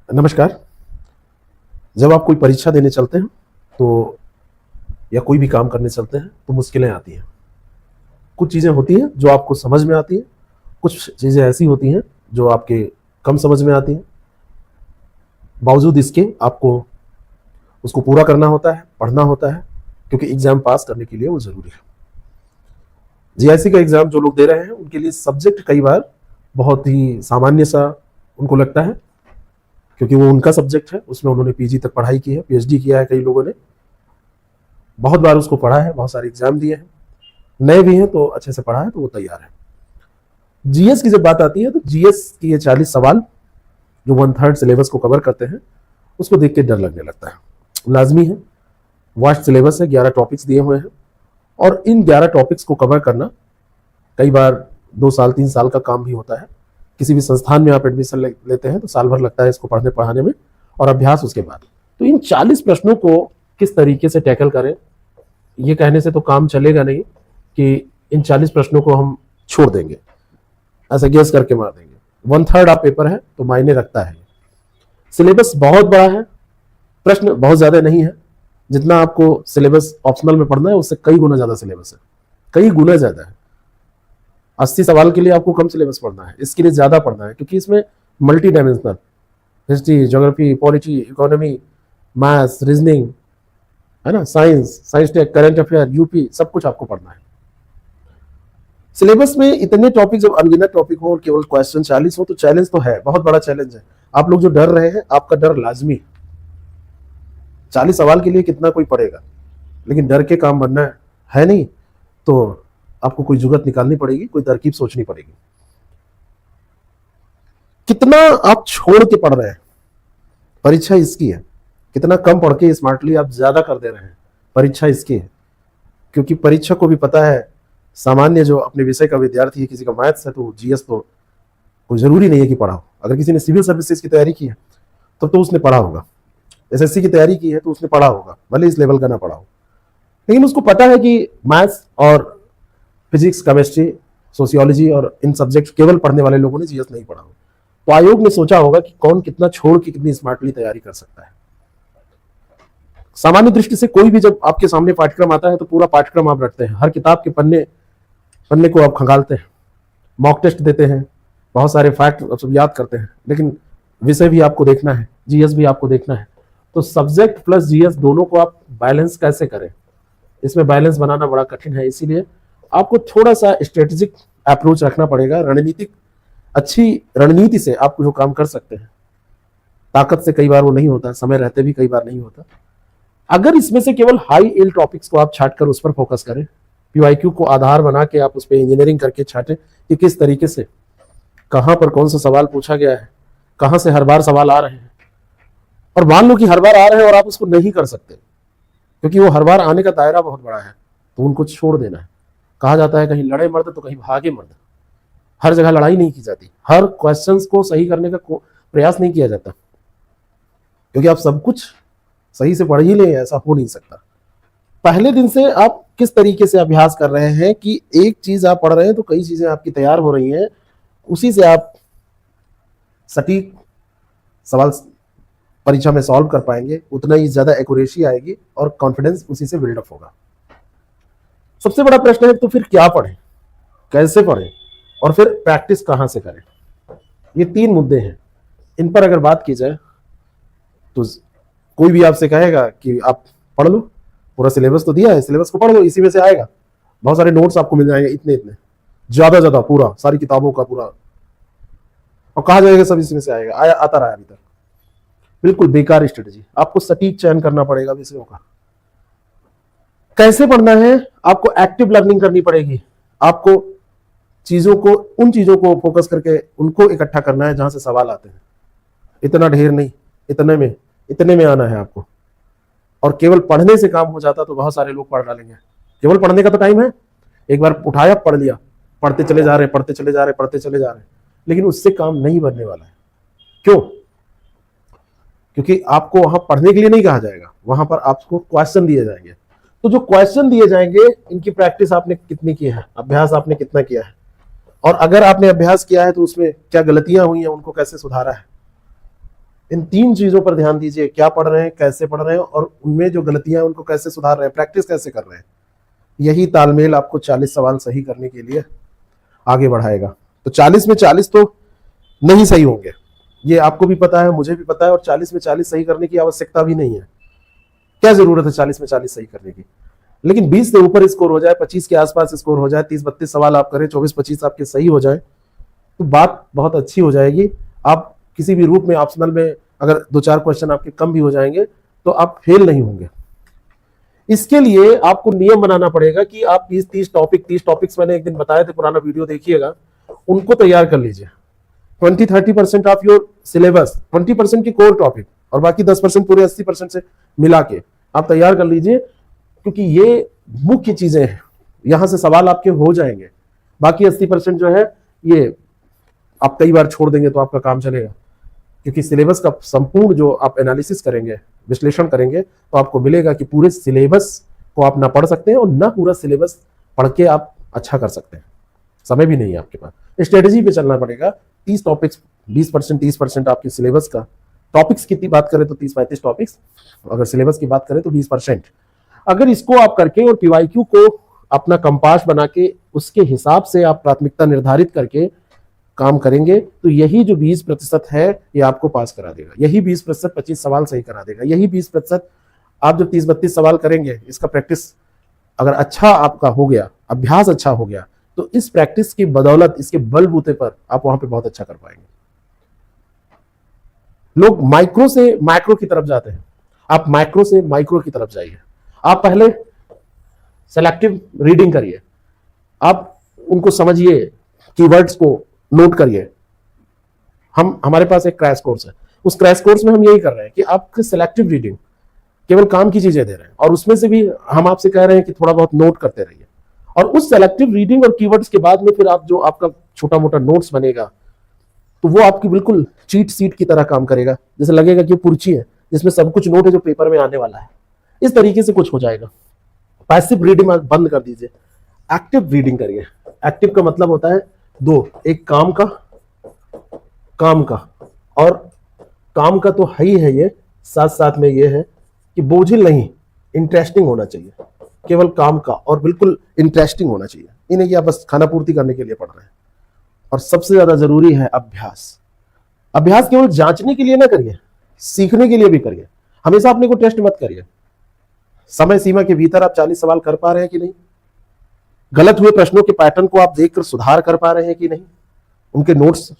नमस्कार। जब आप कोई परीक्षा देने चलते हैं तो या कोई भी काम करने चलते हैं तो मुश्किलें आती हैं। कुछ चीज़ें होती हैं जो आपको समझ में आती हैं, कुछ चीज़ें ऐसी होती हैं जो आपके कम समझ में आती हैं। बावजूद इसके आपको उसको पूरा करना होता है, पढ़ना होता है, क्योंकि एग्ज़ाम पास करने के लिए वो ज़रूरी है। जीआईसी का एग्ज़ाम जो लोग दे रहे हैं उनके लिए सब्जेक्ट कई बार बहुत ही सामान्य सा उनको लगता है, क्योंकि वो उनका सब्जेक्ट है, उसमें उन्होंने पीजी तक पढ़ाई की है, पीएचडी किया है, कई लोगों ने बहुत बार उसको पढ़ा है, बहुत सारे एग्जाम दिए हैं, नए भी हैं तो अच्छे से पढ़ा है तो वो तैयार है। जीएस की जब बात आती है तो जीएस की ये 40 सवाल जो 1/3 सिलेबस को कवर करते हैं, उसको देख के डर लगने लगता है। लाजमी है, वास्ट सिलेबस है, 11 टॉपिक्स दिए हुए हैं और इन 11 टॉपिक्स को कवर करना कई बार 2 साल 3 साल का काम भी होता है। किसी भी संस्थान में आप एडमिशन लेते हैं तो साल भर लगता है इसको पढ़ने पढ़ाने में और अभ्यास उसके बाद। तो इन 40 प्रश्नों को किस तरीके से टैकल करें, ये कहने से तो काम चलेगा नहीं कि इन 40 प्रश्नों को हम छोड़ देंगे, ऐसा गेस करके मार देंगे। 1/3 आप पेपर है तो मायने रखता है। सिलेबस बहुत बड़ा है, प्रश्न बहुत ज्यादा नहीं है। जितना आपको सिलेबस ऑप्शनल में पढ़ना है उससे कई गुना ज्यादा सिलेबस है, कई गुना ज्यादा है। 80 सवाल के लिए आपको कम सिलेबस पढ़ना है, इसके लिए ज्यादा पढ़ना है, क्योंकि इसमें multi dimensional history, geography, polity, economy, maths, reasoning है ना, science tech, current affair, UP, सब कुछ आपको पढ़ना है। सिलेबस में इतने टॉपिक जब अनगिनत टॉपिक हो और केवल क्वेश्चन 40 हो तो चैलेंज तो है, बहुत बड़ा चैलेंज है। आप लोग जो डर रहे हैं, आपका डर लाजमी है। 40 सवाल के लिए कितना कोई पढ़ेगा, लेकिन डर के काम बनना है नहीं तो आपको कोई जुगत निकालनी पड़ेगी, कोई तरकीब सोचनी पड़ेगी। कितना आप छोड़ के पढ़ रहे हैं, परीक्षा इसकी है। कितना कम पढ़ के स्मार्टली आप ज्यादा कर दे रहे हैं, परीक्षा इसकी है। क्योंकि परीक्षा को भी पता है, सामान्य जो अपने विषय का विद्यार्थी है, किसी का मैथ्स है तो जीएस तो कोई जरूरी नहीं है कि पढ़ा हो। अगर किसी ने सिविल सर्विसेज की तैयारी की है तब तो उसने पढ़ा होगा, एसएससी की तैयारी की है तो उसने पढ़ा होगा, भले इस लेवल का ना पढ़ा हो, लेकिन उसको पता है कि मैथ्स और फिजिक्स, केमिस्ट्री, सोशियोलॉजी और इन सब्जेक्ट केवल पढ़ने वाले लोगों ने जीएस नहीं पढ़ा हो। तो आयोग ने सोचा होगा कि कौन कितना छोड़ के कितनी स्मार्टली तैयारी कर सकता है। सामान्य दृष्टि से कोई भी जब आपके सामने पाठ्यक्रम आता है तो पूरा पाठ्यक्रम आप रखते हैं, हर किताब के पन्ने पन्ने को आप खंगालते हैं, मॉक टेस्ट देते हैं, बहुत सारे फैक्ट सब याद करते हैं, लेकिन विषय भी आपको देखना है, जीएस भी आपको देखना है। तो सब्जेक्ट प्लस जीएस दोनों को आप बैलेंस कैसे करें, इसमें बैलेंस बनाना बड़ा कठिन है। इसीलिए आपको थोड़ा सा स्ट्रेटेजिक अप्रोच रखना पड़ेगा, रणनीतिक, अच्छी रणनीति से आप जो काम कर सकते हैं। ताकत से कई बार वो नहीं होता, समय रहते भी कई बार नहीं होता। अगर इसमें से केवल हाई एल टॉपिक्स को आप छाट कर उस पर फोकस करें, पीवाईक्यू को आधार बना के आप उस पर इंजीनियरिंग करके छाटें कि किस तरीके से, कहां पर कौन सा सवाल पूछा गया है, कहां से हर बार सवाल आ रहे हैं। और मान लो कि हर बार आ रहे हैं और आप उसको नहीं कर सकते, क्योंकि वो हर बार आने का दायरा बहुत बड़ा है, तो उनको छोड़ देना है। कहा जाता है कहीं लड़े मर्द तो कहीं भागे मर्द। हर जगह लड़ाई नहीं की जाती, हर क्वेश्चंस को सही करने का प्रयास नहीं किया जाता, क्योंकि आप सब कुछ सही से पढ़ ही लें, ऐसा हो नहीं सकता। पहले दिन से आप किस तरीके से अभ्यास कर रहे हैं कि एक चीज आप पढ़ रहे हैं तो कई चीजें आपकी तैयार हो रही हैं, उसी से आप सटीक सवाल परीक्षा में सॉल्व कर पाएंगे, उतना ही ज्यादा एक्यूरेसी आएगी और कॉन्फिडेंस उसी से बिल्डअप होगा। सबसे बड़ा प्रश्न है तो फिर क्या पढ़ें, कैसे पढ़ें और फिर प्रैक्टिस कहां से करें। ये 3 मुद्दे हैं, इन पर अगर बात की जाए तो कोई भी आपसे कहेगा कि आप पढ़ लो, पूरा सिलेबस तो दिया है, सिलेबस को पढ़ लो, इसी में से आएगा। बहुत सारे नोट्स आपको मिल जाएंगे, इतने इतने ज्यादा पूरा सारी किताबों का पूरा, और कहा जाएगा सब इसी में से आएगा, आया आता रहा अभी तक। बिल्कुल बेकार स्ट्रेटेजी। आपको सटीक चयन करना पड़ेगा विषयों का। कैसे पढ़ना है, आपको एक्टिव लर्निंग करनी पड़ेगी। आपको चीजों को, उन चीजों को फोकस करके उनको इकट्ठा करना है जहां से सवाल आते हैं। इतना ढेर नहीं, इतने में आना है आपको। और केवल पढ़ने से काम हो जाता तो बहुत सारे लोग पढ़ डालेंगे। केवल पढ़ने का तो टाइम है, एक बार उठाया पढ़ लिया, पढ़ते चले जा रहे, लेकिन उससे काम नहीं बनने वाला है। क्यों? क्योंकि आपको वहां पढ़ने के लिए नहीं कहा जाएगा, वहां पर आपको क्वेश्चन दिए जाएंगे। तो जो क्वेश्चन दिए जाएंगे, इनकी प्रैक्टिस आपने कितनी की है, अभ्यास आपने कितना किया है, और अगर आपने अभ्यास किया है तो उसमें क्या गलतियां हुई हैं, उनको कैसे सुधारा है। इन 3 चीजों पर ध्यान दीजिए, क्या पढ़ रहे हैं, कैसे पढ़ रहे हैं, और उनमें जो गलतियां हैं उनको कैसे सुधार रहे हैं, प्रैक्टिस कैसे कर रहे हैं। यही तालमेल आपको 40 सवाल सही करने के लिए आगे बढ़ाएगा। तो 40 में 40 तो नहीं सही होंगे, ये आपको भी पता है, मुझे भी पता है, और 40 में 40 सही करने की आवश्यकता भी नहीं है। क्या जरूरत है 40 में 40 सही करने की? लेकिन 20 से ऊपर स्कोर हो जाए, 25 के आसपास स्कोर हो जाए, 30-32 सवाल आप करें, 24-25 आपके सही हो जाए, तो बात बहुत अच्छी हो जाएगी। आप किसी भी रूप में ऑप्शनल में अगर 2-4 क्वेश्चन आपके कम भी हो जाएंगे तो आप फेल नहीं होंगे। इसके लिए आपको नियम बनाना पड़ेगा कि आप 30 टॉपिक्स मैंने एक दिन बताए थे, पुराना वीडियो देखिएगा, उनको तैयार कर लीजिए। 20-30% ऑफ योर सिलेबस, 20% की कोर टॉपिक, और बाकी 10% पूरे 80% से मिला के आप तैयार कर लीजिए, क्योंकि ये मुख्य चीजें हैं, यहां से सवाल आपके हो जाएंगे। बाकी 80% जो है ये आप कई बार छोड़ देंगे तो आपका काम चलेगा, क्योंकि सिलेबस का संपूर्ण जो आप एनालिसिस करेंगे, विश्लेषण करेंगे, तो आपको मिलेगा कि पूरे सिलेबस को आप ना पढ़ सकते हैं और ना पूरा सिलेबस पढ़ के आप अच्छा कर सकते हैं। समय भी नहीं है आपके पास, स्ट्रेटेजी पे चलना पड़ेगा। 30 टॉपिक्स, 20%, 30% आपके सिलेबस का, टॉपिक्स की बात करें तो 30-35 टॉपिक्स, अगर सिलेबस की बात करें तो 20%। अगर इसको आप करके और पीवाईक्यू को अपना कंपास बना के उसके हिसाब से आप प्राथमिकता निर्धारित करके काम करेंगे, तो यही जो 20% है ये आपको पास करा देगा। यही 20% 25 सवाल सही करा देगा। यही 20% आप जब 30-32 सवाल करेंगे, इसका प्रैक्टिस अगर अच्छा आपका हो गया, अभ्यास अच्छा हो गया, तो इस प्रैक्टिस की बदौलत, इसके बलबूते पर आप वहां पे बहुत अच्छा कर पाएंगे। लोग माइक्रो से मैक्रो की तरफ जाते हैं, आप माइक्रो से माइक्रो की तरफ जाइए। आप पहले सेलेक्टिव रीडिंग करिए, आप उनको समझिए, कीवर्ड्स को नोट करिए। हमारे पास एक क्रैश कोर्स है, उस क्रैश कोर्स में हम यही कर रहे हैं कि आपके सेलेक्टिव रीडिंग, केवल काम की चीजें दे रहे हैं, और उसमें से भी हम आपसे कह रहे हैं कि थोड़ा बहुत नोट करते रहिए। और उस सेलेक्टिव रीडिंग और कीवर्ड्स के बाद में फिर आप जो आपका छोटा मोटा नोट्स बनेगा, तो वो आपकी बिल्कुल चीट सीट की तरह काम करेगा, जैसे लगेगा कि पुर्ची है जिसमें सब कुछ नोट है जो पेपर में आने वाला है। इस तरीके से कुछ हो जाएगा। पैसिव रीडिंग बंद कर दीजिए, एक्टिव रीडिंग करिए। एक्टिव का मतलब होता है दो, एक काम का, और काम का तो है ही है ये, साथ साथ में ये है कि बोझिल नहीं, इंटरेस्टिंग होना चाहिए। केवल काम का और बिल्कुल इंटरेस्टिंग होना चाहिए, ये नहीं कि आप बस खाना पूर्ति करने के लिए पढ़ रहे हैं। और सबसे ज्यादा जरूरी है अभ्यास। अभ्यास केवल जांचने के लिए ना करिए, सीखने के लिए भी करिए। हमेशा अपने को टेस्ट मत करिए। समय सीमा के भीतर आप 40 सवाल कर पा रहे हैं कि नहीं, गलत हुए प्रश्नों के पैटर्न को आप देखकर सुधार कर पा रहे हैं कि नहीं, उनके नोट्स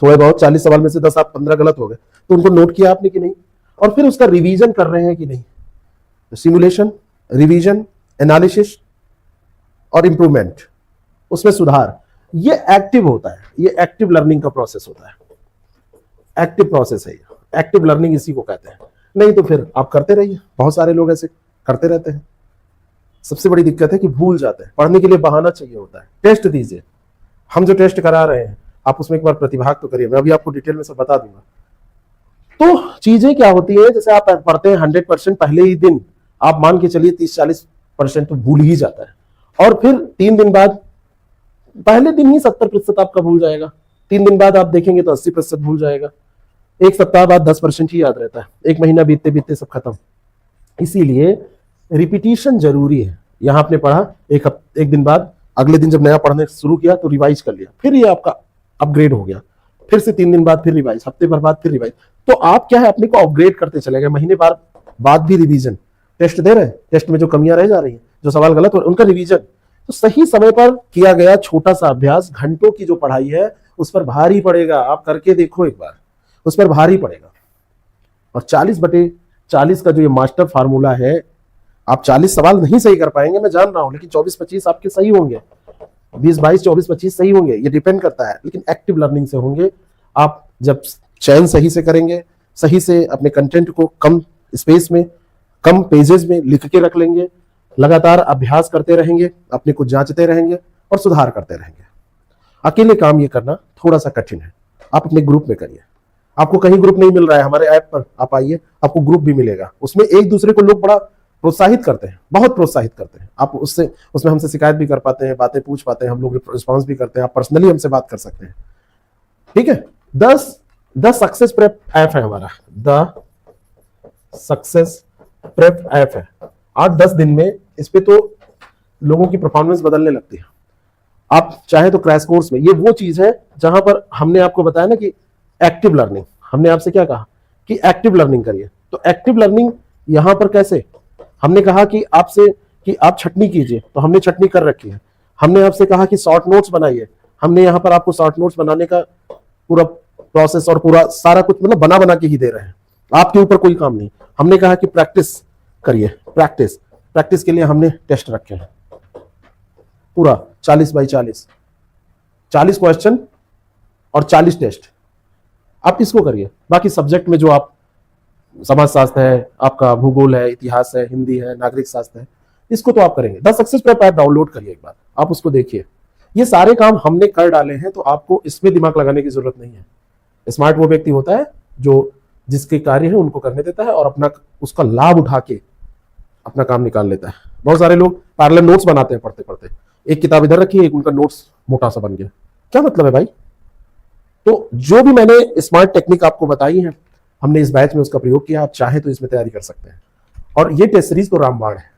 थोड़े बहुत 40 सवाल में से 10 आप 15 गलत हो गए तो उनको नोट किया आपने कि नहीं, और फिर उसका रिवीजन कर रहे हैं कि नहीं। तो सिमुलेशन, रिवीजन, एनालिसिस और इंप्रूवमेंट, उसमें सुधार, ये एक्टिव होता है, ये एक्टिव लर्निंग का प्रोसेस होता है। एक्टिव प्रोसेस है, एक्टिव लर्निंग इसी को कहते हैं। नहीं तो फिर आप करते रहिए, बहुत सारे लोग ऐसे करते रहते हैं। सबसे बड़ी दिक्कत है कि भूल जाते हैं, पढ़ने के लिए बहाना चाहिए होता है। टेस्ट दीजिए, हम जो टेस्ट करा रहे हैं आप उसमें एक बार प्रतिभाग तो करिए, मैं अभी आपको डिटेल में सब बता दूंगा। तो चीजें क्या होती है, जैसे आप पढ़ते हैं 100%, पहले ही दिन आप मान के चलिए 30-40% तो भूल ही जाता है, और फिर 3 दिन बाद, पहले दिन ही 70% आपका भूल जाएगा, 3 दिन बाद आप देखेंगे तो 80% भूल जाएगा, एक सप्ताह बाद 10% ही याद रहता है, एक महीना बीतते बीतते सब खत्म। इसीलिए रिपीटिशन जरूरी है। यहां आपने पढ़ा, एक दिन बाद, अगले दिन जब नया पढ़ने शुरू किया तो रिवाइज कर लिया, फिर ये आपका अपग्रेड हो गया, फिर से 3 दिन बाद फिर रिवाइज, हफ्ते भर बाद फिर रिवाइज। तो आप क्या है, अपने को अपग्रेड करते चले गए, महीने बाद भी रिवीजन, टेस्ट दे रहे हैं, टेस्ट में जो कमियां रह जा रही हैं, जो सवाल गलत हो रहे हैं, उनका रिवीजन। तो सही समय पर किया गया छोटा सा अभ्यास, घंटों की जो पढ़ाई है उस पर भारी पड़ेगा। आप करके देखो एक बार, उस पर भारी पड़ेगा। और 40/40 का जो ये मास्टर फार्मूला है, आप 40 सवाल नहीं सही कर पाएंगे, मैं जान रहा हूं, लेकिन 24-25 आपके सही होंगे, 20-22, 24-25 सही होंगे, ये डिपेंड करता है, लेकिन एक्टिव लर्निंग से होंगे। आप जब चयन सही से करेंगे, सही से अपने कंटेंट को कम स्पेस में, कम पेजेस में लिख के रख लेंगे, लगातार अभ्यास करते रहेंगे, अपने को जांचते रहेंगे और सुधार करते रहेंगे। अकेले काम ये करना थोड़ा सा कठिन है, आप अपने ग्रुप में करिए। आपको कहीं ग्रुप नहीं मिल रहा है, हमारे ऐप पर आप आइए, आपको ग्रुप भी मिलेगा। उसमें एक दूसरे को लोग बड़ा प्रोत्साहित करते हैं, बहुत प्रोत्साहित करते हैं। आप उसमें हमसे शिकायत भी कर पाते हैं, बातें पूछ पाते हैं, हम लोग रिस्पॉन्स भी करते हैं, आप पर्सनली हमसे बात कर सकते हैं। ठीक है, 10 द सक्सेस प्रेप ऐप है हमारा, द सक्सेस प्रेप ऐप है। 8-10 दिन में इस पे तो लोगों की परफॉर्मेंस बदलने लगती है। आप चाहे तो क्रैश कोर्स में, ये वो चीज है जहां पर हमने आपको बताया ना कि एक्टिव लर्निंग, हमने आपसे क्या कहा कि एक्टिव लर्निंग करिए। तो एक्टिव लर्निंग यहां पर कैसे, हमने कहा कि आपसे कि आप छटनी कीजिए, तो हमने छटनी कर रखी है। हमने आपसे कहा कि शॉर्ट नोट्स बनाइए, हमने यहां पर आपको शॉर्ट नोट्स बनाने का पूरा प्रोसेस और पूरा सारा कुछ मतलब बना बना के ही दे रहे हैं, आपके ऊपर कोई काम नहीं। हमने कहा कि प्रैक्टिस करिए, प्रैक्टिस प्रैक्टिस के लिए हमने टेस्ट रखे हैं पूरा 40x40, 40 क्वेश्चन और 40 टेस्ट। आप इसको करिए। बाकी सब्जेक्ट में जो आप समाजशास्त्र है, आपका भूगोल है, इतिहास है, हिंदी है, नागरिक शास्त्र है, इसको तो आप करेंगे। The success prep app download करिए, एक बार आप उसको देखिए। ये सारे काम हमने कर डाले हैं, तो आपको इसमें दिमाग लगाने की जरूरत नहीं है। स्मार्ट वो व्यक्ति होता है जो जिसके कार्य है उनको करने देता है और अपना उसका लाभ उठा के अपना काम निकाल लेता है। बहुत सारे लोग पैरेलल नोट्स बनाते हैं पढ़ते पढ़ते, एक किताब इधर रखी है, एक उनका नोट्स मोटा सा बन गया, क्या मतलब है भाई। तो जो भी मैंने स्मार्ट टेक्निक आपको बताई है, हमने इस बैच में उसका प्रयोग किया। आप चाहे तो इसमें तैयारी कर सकते हैं। और ये टेस्ट सीरीज तो रामबाण है,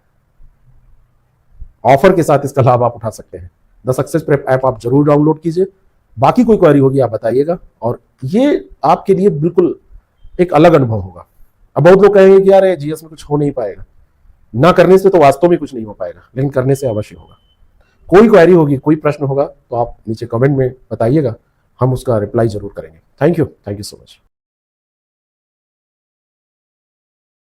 ऑफर के साथ इसका लाभ आप उठा सकते हैं। द सक्सेस प्रेप ऐप आप जरूर डाउनलोड कीजिए। बाकी कोई क्वेरी होगी आप बताइएगा, और ये आपके लिए बिल्कुल एक अलग अनुभव होगा। अब बहुत लोग कहेंगे कि यार जीएस में कुछ हो नहीं पाएगा, ना करने से तो वास्तव में कुछ नहीं हो पाएगा, लेकिन करने से अवश्य होगा। कोई क्वेरी होगी, कोई प्रश्न होगा तो आप नीचे कमेंट में बताइएगा, हम उसका रिप्लाई जरूर करेंगे। Thank you so much.